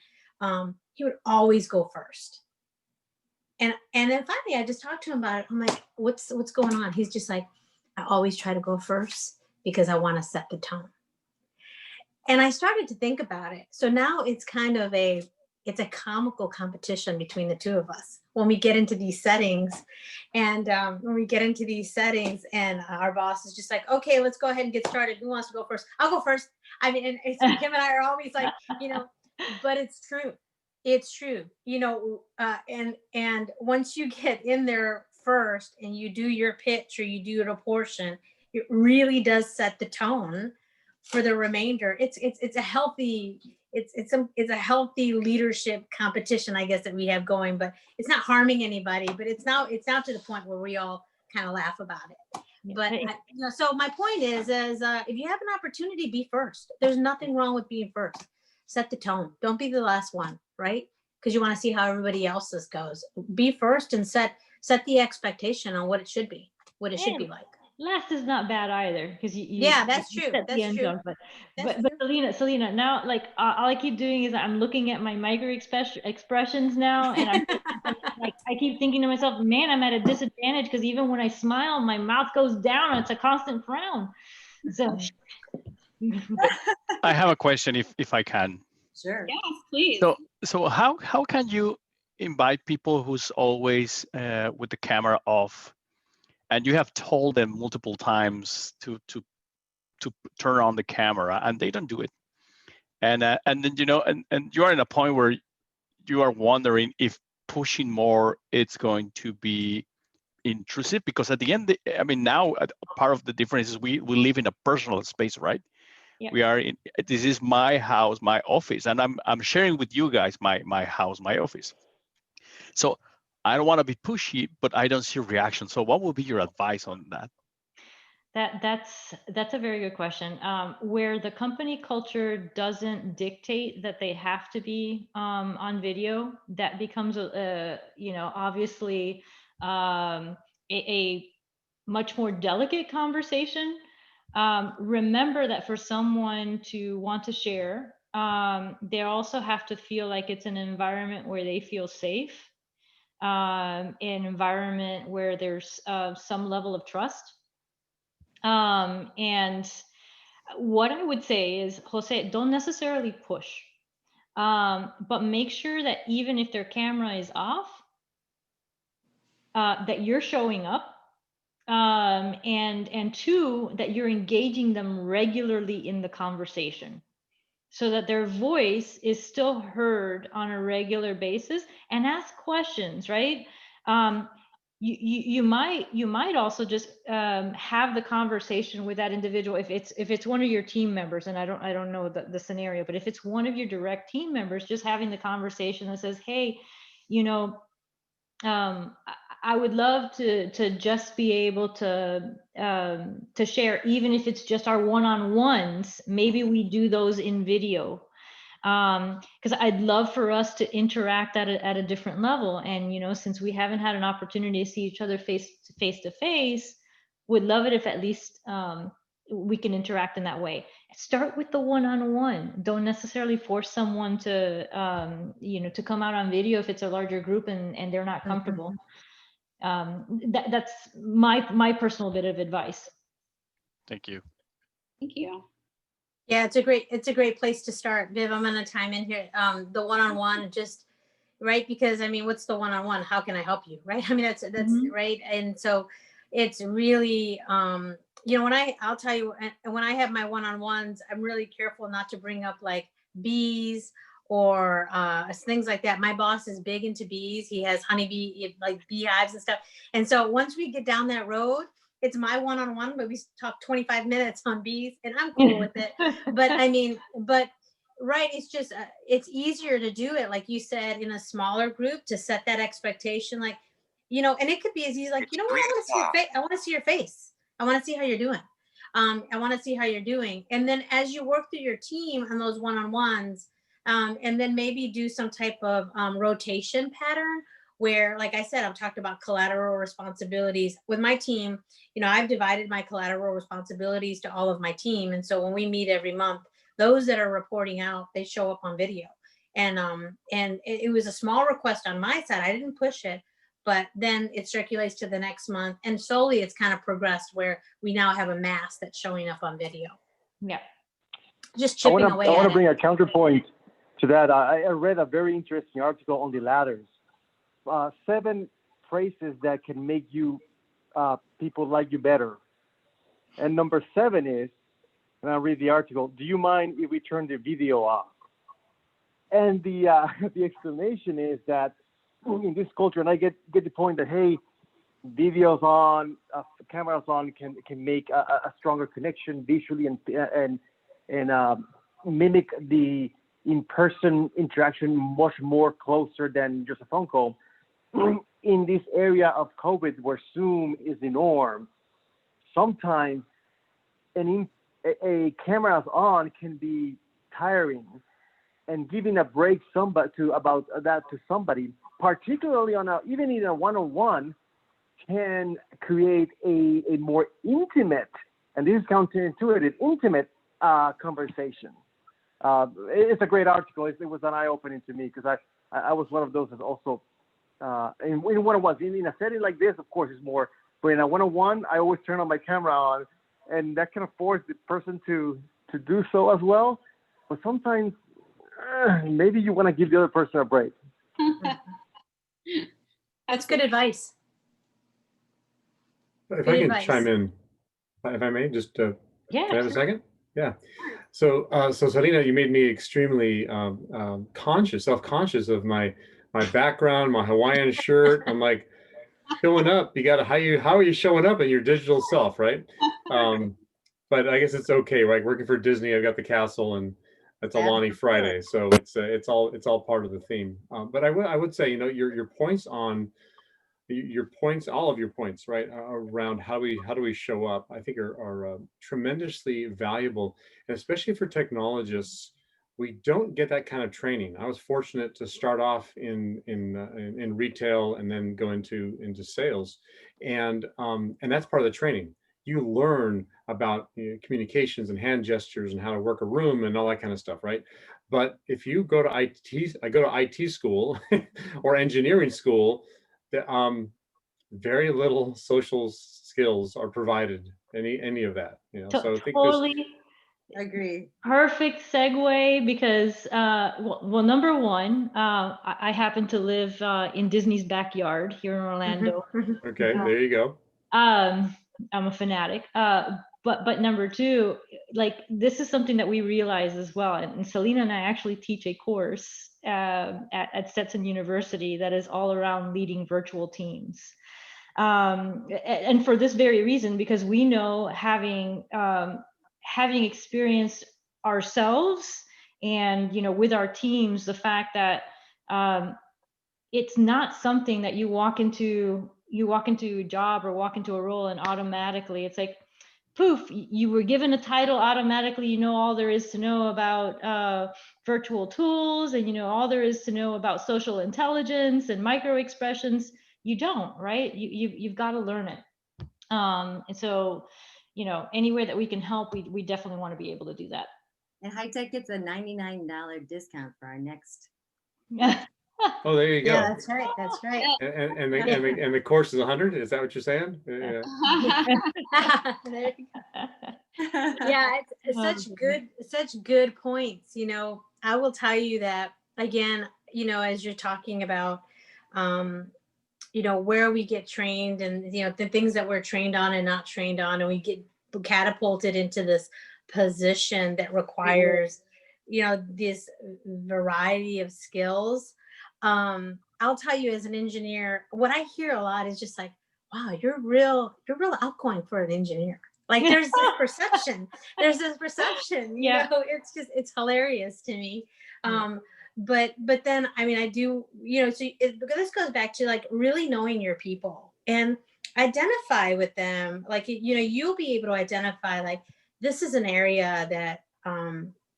he would always go first. And then finally I just talked to him about it. I'm like, what's going on? He's just like, I always try to go first because I want to set the tone. And I started to think about it. So now it's kind of it's a comical competition between the two of us when we get into these settings. And our boss is just like, okay, let's go ahead and get started. Who wants to go first? I'll go first. I mean, and it's, him and I are always like, you know, but it's true. It's true, you know, and once you get in there first and you do your pitch or you do your portion, it really does set the tone for the remainder. It's a healthy, it's a healthy leadership competition, I guess, that we have going, but it's not harming anybody, but it's now to the point where we all kind of laugh about it. But you know, so my point is if you have an opportunity, be first. There's nothing wrong with being first. Set the tone. Don't be the last one, right? Because you want to see how everybody else's goes. Be first and set the expectation on what it should be like. Last is not bad either, because that's true. That's true. But Salina, now like all I keep doing is I'm looking at my micro expressions now, and I'm like I keep thinking to myself, man, I'm at a disadvantage because even when I smile, my mouth goes down. And it's a constant frown. So I have a question, if I can. Sure. Yes, please. So how can you invite people who's always with the camera off, and you have told them multiple times to turn on the camera, and they don't do it, and then, you know, and you are in a point where you are wondering if pushing more it's going to be intrusive, because at the end, I mean, now part of the difference is we live in a personal space, right? Yeah. We are in, this is my house, my office, and I'm sharing with you guys my house, my office. So I don't want to be pushy, but I don't see a reaction. So what would be your advice on that? That's a very good question. Where the company culture doesn't dictate that they have to be on video, that becomes you know, obviously a much more delicate conversation. Remember that for someone to want to share, they also have to feel like it's an environment where they feel safe, an environment where there's some level of trust. And what I would say is, Jose, don't necessarily push. but make sure that even if their camera is off, that you're showing up, and two, that you're engaging them regularly in the conversation, so that their voice is still heard on a regular basis, and ask questions, right? You might also just have the conversation with that individual if it's one of your team members, and I don't know the scenario, but if it's one of your direct team members, just having the conversation that says, hey, you know, I would love to just be able to share, even if it's just our one-on-ones. Maybe we do those in video, because I'd love for us to interact at a different level. And, you know, since we haven't had an opportunity to see each other face to face, would love it if at least we can interact in that way. Start with the one-on-one. Don't necessarily force someone to, you know, to come out on video if it's a larger group and they're not comfortable. That's my personal bit of advice. Thank you. Thank you. Yeah, it's a great place to start. Viv, I'm gonna chime in here. The one-on-one, just right, because I mean, what's the one-on-one? How can I help you? Right. I mean, that's right. And so it's really you know, I'll tell you, when I have my one-on-ones, I'm really careful not to bring up like bees or things like that. My boss is big into bees. He has honeybee, like beehives and stuff. And so once we get down that road, it's my one-on-one, but we talk 25 minutes on bees, and I'm cool with it. But I mean, right, it's just, it's easier to do it, like you said, in a smaller group, to set that expectation, like, you know, and it could be as easy, like, you know what, I want to see your face. I want to see your face. I want to see how you're doing. I want to see how you're doing. And then as you work through your team on those one-on-ones, and then maybe do some type of rotation pattern where, like I said, I've talked about collateral responsibilities with my team. You know, I've divided my collateral responsibilities to all of my team. And so when we meet every month, those that are reporting out, they show up on video. And it was a small request on my side. I didn't push it, but then it circulates to the next month. And slowly it's kind of progressed where we now have a mass that's showing up on video. Yeah. Just chipping away at it. I want to bring a counterpoint to that. I read a very interesting article on the ladders. 7 phrases that can make you people like you better. And number 7 is, and I'll read the article, do you mind if we turn the video off? And the explanation is that in this culture, and I get the point that, hey, videos on, cameras on can make a stronger connection visually and mimic the in-person interaction much more closer than just a phone call. In this area of COVID, where Zoom is the norm, sometimes a camera on can be tiring, and giving a break about that to somebody, particularly even in a one-on-one, can create a more intimate, and this is counterintuitive, intimate conversation. It's a great article. It was an eye-opening to me, because I was one of those that also. In one-on-ones, in a setting like this, of course, it's more. But in a one-on-one, I always turn on my camera on, and that can force the person to do so as well. But sometimes, maybe you want to give the other person a break. That's good advice. If I can chime in, if I may, just can I have a second? Yeah. So Salina, you made me extremely self-conscious of my background, my Hawaiian shirt. I'm like, showing up, you gotta, how are you showing up in your digital self, right? But I guess it's okay, right? Working for Disney, I've got the castle, and it's Alani Friday, so it's all part of the theme. But I would say, you know, your points on all of your points, right, around how do we show up, I think are tremendously valuable, and especially for technologists. We don't get that kind of training. I was fortunate to start off in retail and then go into sales, and that's part of the training. You learn about communications and hand gestures and how to work a room and all that kind of stuff, right? But if you go to I go to IT school or engineering school, very little social skills are provided. Any of that, you know. So I think Agree. Perfect segue because, well, number one, I happen to live in Disney's backyard here in Orlando. Okay, there you go. I'm a fanatic. But number two, like this is something that we realize as well. And Salina and I actually teach a course at Stetson University that is all around leading virtual teams. And for this very reason, because we know having experienced ourselves and, you know, with our teams, the fact that it's not something that you walk into a job or walk into a role and automatically it's like, poof, you were given a title, automatically you know all there is to know about virtual tools, and you know all there is to know about social intelligence and micro expressions. You don't, right? You've got to learn it. And so, you know, any way that we can help, we definitely want to be able to do that. And HITEC gets a $99 discount for our next. Oh, there you go. Yeah, that's right. That's right. And the course is 100. Is that what you're saying? Yeah. There you go. Yeah, it's such good points. You know, I will tell you that again, you know, as you're talking about, you know, where we get trained and, you know, the things that we're trained on and not trained on, and we get catapulted into this position that requires, you know, this variety of skills. I'll tell you as an engineer, what I hear a lot is just like, wow, you're real outgoing for an engineer. Like there's this perception, you know, it's hilarious to me. But then, I mean, I do, you know, so this goes back to like really knowing your people and identify with them. Like, you know, you'll be able to identify like, this is an area that,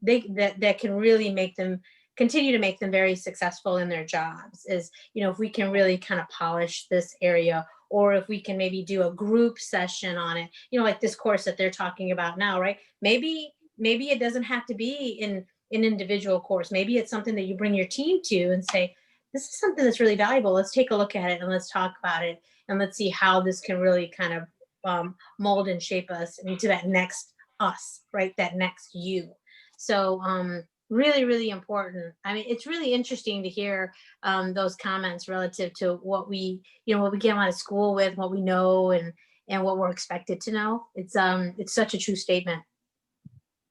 that can really continue to make them very successful in their jobs is, you know, if we can really kind of polish this area, or if we can maybe do a group session on it, you know, like this course that they're talking about now, right? Maybe it doesn't have to be in an individual course. Maybe it's something that you bring your team to and say, this is something that's really valuable. Let's take a look at it and let's talk about it. And let's see how this can really kind of mold and shape us into that next us, right? That next you. So, really, really important. I mean, it's really interesting to hear those comments relative to what we get out of school with, what we know, and what we're expected to know. It's such a true statement.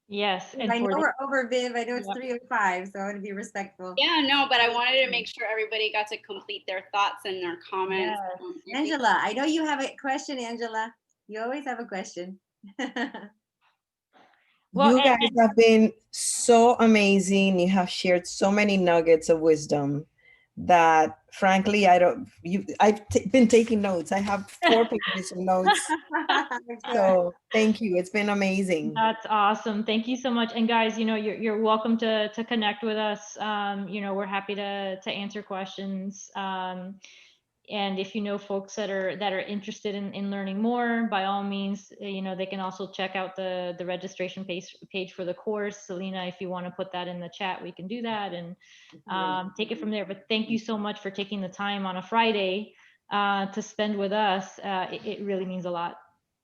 Yes. And I know we're over, Viv. I know it's 3:05, so I want to be respectful. Yeah, no, but I wanted to make sure everybody got to complete their thoughts and their comments. Yes. Angela, I know you have a question, Angela. You always have a question. Well, you guys have been so amazing. You have shared so many nuggets of wisdom that frankly, I've been taking notes. I have 4 pages of notes. So thank you. It's been amazing. That's awesome. Thank you so much. And guys, you know, you're welcome to connect with us. You know, we're happy to answer questions. And if you know folks that are interested in learning more, by all means, you know, they can also check out the registration page for the course. Salina, if you want to put that in the chat, we can do that and take it from there. But thank you so much for taking the time on a Friday to spend with us. It really means a lot.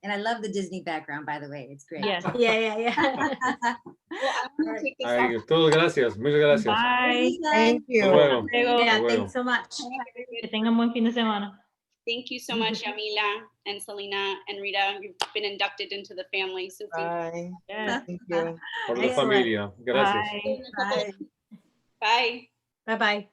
And I love the Disney background, by the way. It's great. Yes. Yeah. Todos gracias. Muchas gracias. Bye. Thank you. Yeah, thanks so much. Que tengan buen fin de semana. Thank you so much, Yamila and Salina and Rita. You've been inducted into the family. So Bye. Yes. Thank you. Por la familia. Gracias. Bye. Bye. Bye-bye.